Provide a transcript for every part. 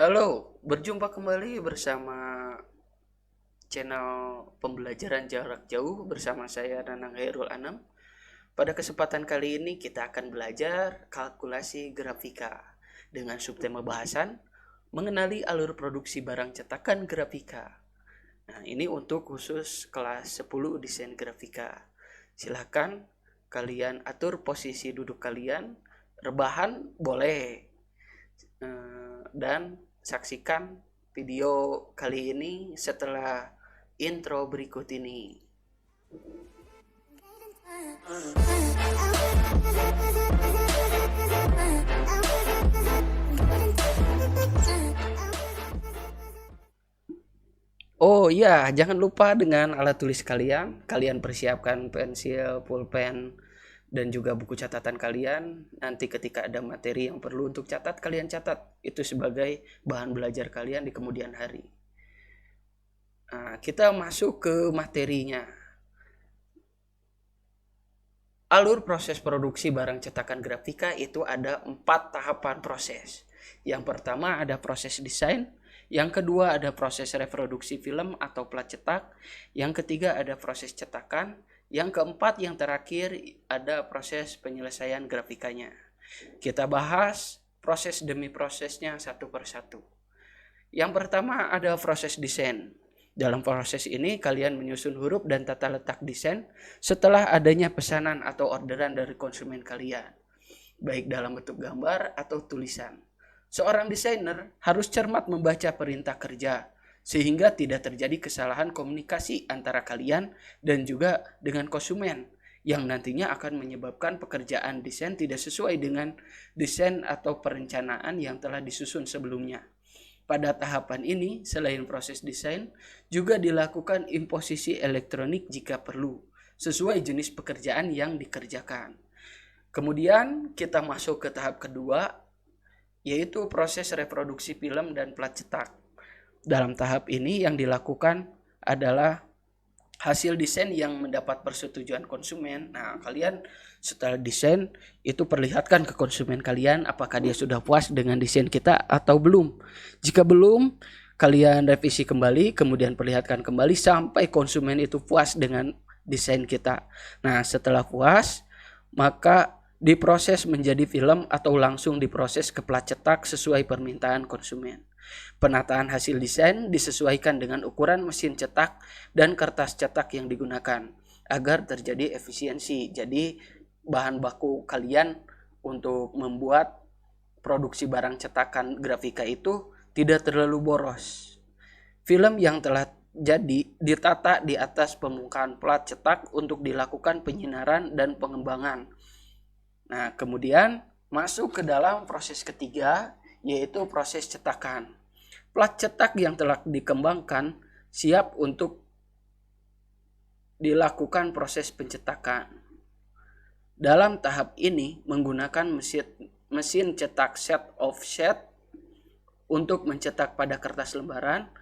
Halo, berjumpa kembali bersama channel pembelajaran jarak jauh bersama saya Nanang Hairul Anam. Pada kesempatan kali ini kita akan belajar kalkulasi grafika dengan subtema bahasan mengenali alur produksi barang cetakan grafika. Nah, ini untuk khusus kelas 10 desain grafika. Silahkan kalian atur posisi duduk kalian, rebahan boleh, dan saksikan video kali ini setelah intro berikut ini. Oh iya, jangan lupa dengan alat tulis kalian. Kalian persiapkan pensil, pulpen, dan juga buku catatan kalian. Nanti ketika ada materi yang perlu untuk catat, kalian catat. Itu sebagai bahan belajar kalian di kemudian hari. Nah, kita masuk ke materinya. Alur proses produksi barang cetakan grafika itu ada 4 tahapan proses. Yang pertama ada proses desain, yang kedua ada proses reproduksi film atau plat cetak, yang ketiga ada proses cetakan, yang keempat yang terakhir ada proses penyelesaian grafikanya. Kita bahas proses demi prosesnya satu persatu. Yang pertama ada proses desain. Dalam proses ini kalian menyusun huruf dan tata letak desain setelah adanya pesanan atau orderan dari konsumen kalian, baik dalam bentuk gambar atau tulisan. Seorang desainer harus cermat membaca perintah kerja sehingga tidak terjadi kesalahan komunikasi antara kalian dan juga dengan konsumen yang nantinya akan menyebabkan pekerjaan desain tidak sesuai dengan desain atau perencanaan yang telah disusun sebelumnya. Pada tahapan ini, selain proses desain, juga dilakukan imposisi elektronik jika perlu, sesuai jenis pekerjaan yang dikerjakan. Kemudian kita masuk ke tahap kedua, yaitu proses reproduksi film dan plat cetak. Dalam tahap ini yang dilakukan adalah hasil desain yang mendapat persetujuan konsumen. Nah, kalian setelah desain itu perlihatkan ke konsumen kalian apakah dia sudah puas dengan desain kita atau belum. Jika belum, kalian revisi kembali, kemudian perlihatkan kembali sampai konsumen itu puas dengan desain kita. Nah, setelah puas, maka diproses menjadi film atau langsung diproses ke plat cetak sesuai permintaan konsumen. Penataan hasil desain disesuaikan dengan ukuran mesin cetak dan kertas cetak yang digunakan agar terjadi efisiensi. Jadi bahan baku kalian untuk membuat produksi barang cetakan grafika itu tidak terlalu boros. Film yang telah jadi ditata di atas permukaan plat cetak untuk dilakukan penyinaran dan pengembangan. Nah, kemudian masuk ke dalam proses ketiga, yaitu proses cetakan. Plat cetak yang telah dikembangkan siap untuk dilakukan proses pencetakan. Dalam tahap ini menggunakan mesin cetak set offset untuk mencetak pada kertas lembaran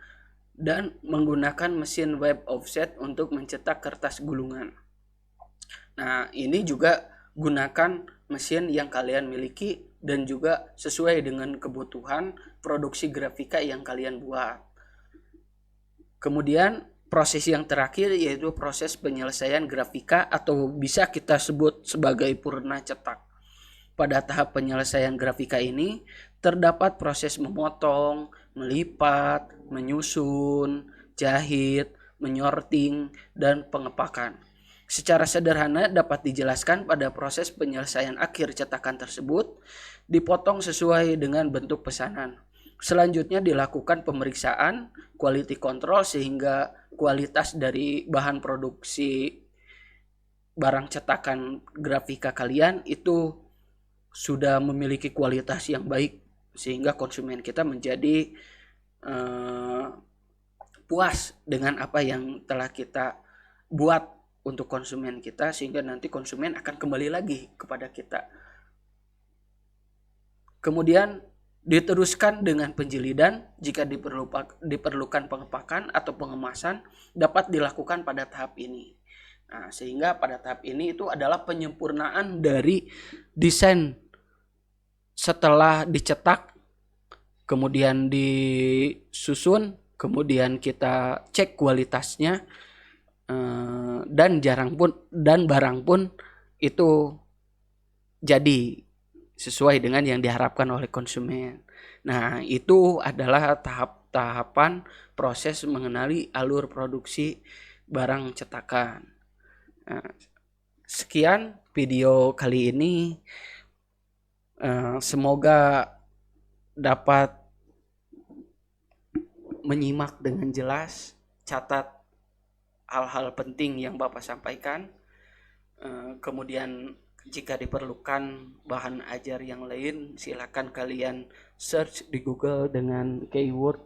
dan menggunakan mesin web offset untuk mencetak kertas gulungan. Nah, ini juga gunakan mesin yang kalian miliki dan juga sesuai dengan kebutuhan produksi grafika yang kalian buat. Kemudian proses yang terakhir yaitu proses penyelesaian grafika atau bisa kita sebut sebagai purna cetak. Pada tahap penyelesaian grafika ini terdapat proses memotong, melipat, menyusun, jahit, menyorting, dan pengepakan. Secara sederhana dapat dijelaskan pada proses penyelesaian akhir cetakan tersebut dipotong sesuai dengan bentuk pesanan. Selanjutnya dilakukan pemeriksaan quality control sehingga kualitas dari bahan produksi barang cetakan grafika kalian itu sudah memiliki kualitas yang baik sehingga konsumen kita menjadi puas dengan apa yang telah kita buat untuk konsumen kita sehingga nanti konsumen akan kembali lagi kepada kita. Kemudian diteruskan dengan penjilidan jika diperlukan pengepakan atau pengemasan dapat dilakukan pada tahap ini. Nah, sehingga pada tahap ini itu adalah penyempurnaan dari desain setelah dicetak kemudian disusun, kemudian kita cek kualitasnya, dan barang pun itu jadi sesuai dengan yang diharapkan oleh konsumen. Nah, itu adalah tahap-tahapan proses mengenali alur produksi barang cetakan. Nah, sekian video kali ini. Semoga dapat menyimak dengan jelas, catat hal-hal penting yang Bapak sampaikan. Kemudian jika diperlukan bahan ajar yang lain, silakan kalian search di Google dengan keyword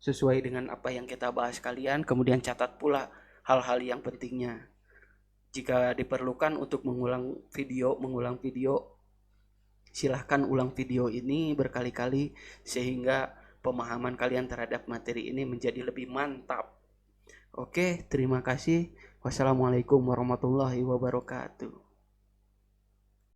sesuai dengan apa yang kita bahas kalian. Kemudian catat pula hal-hal yang pentingnya. Jika diperlukan untuk mengulang video, silahkan ulang video ini berkali-kali sehingga pemahaman kalian terhadap materi ini menjadi lebih mantap. Oke, terima kasih. Wassalamualaikum warahmatullahi wabarakatuh.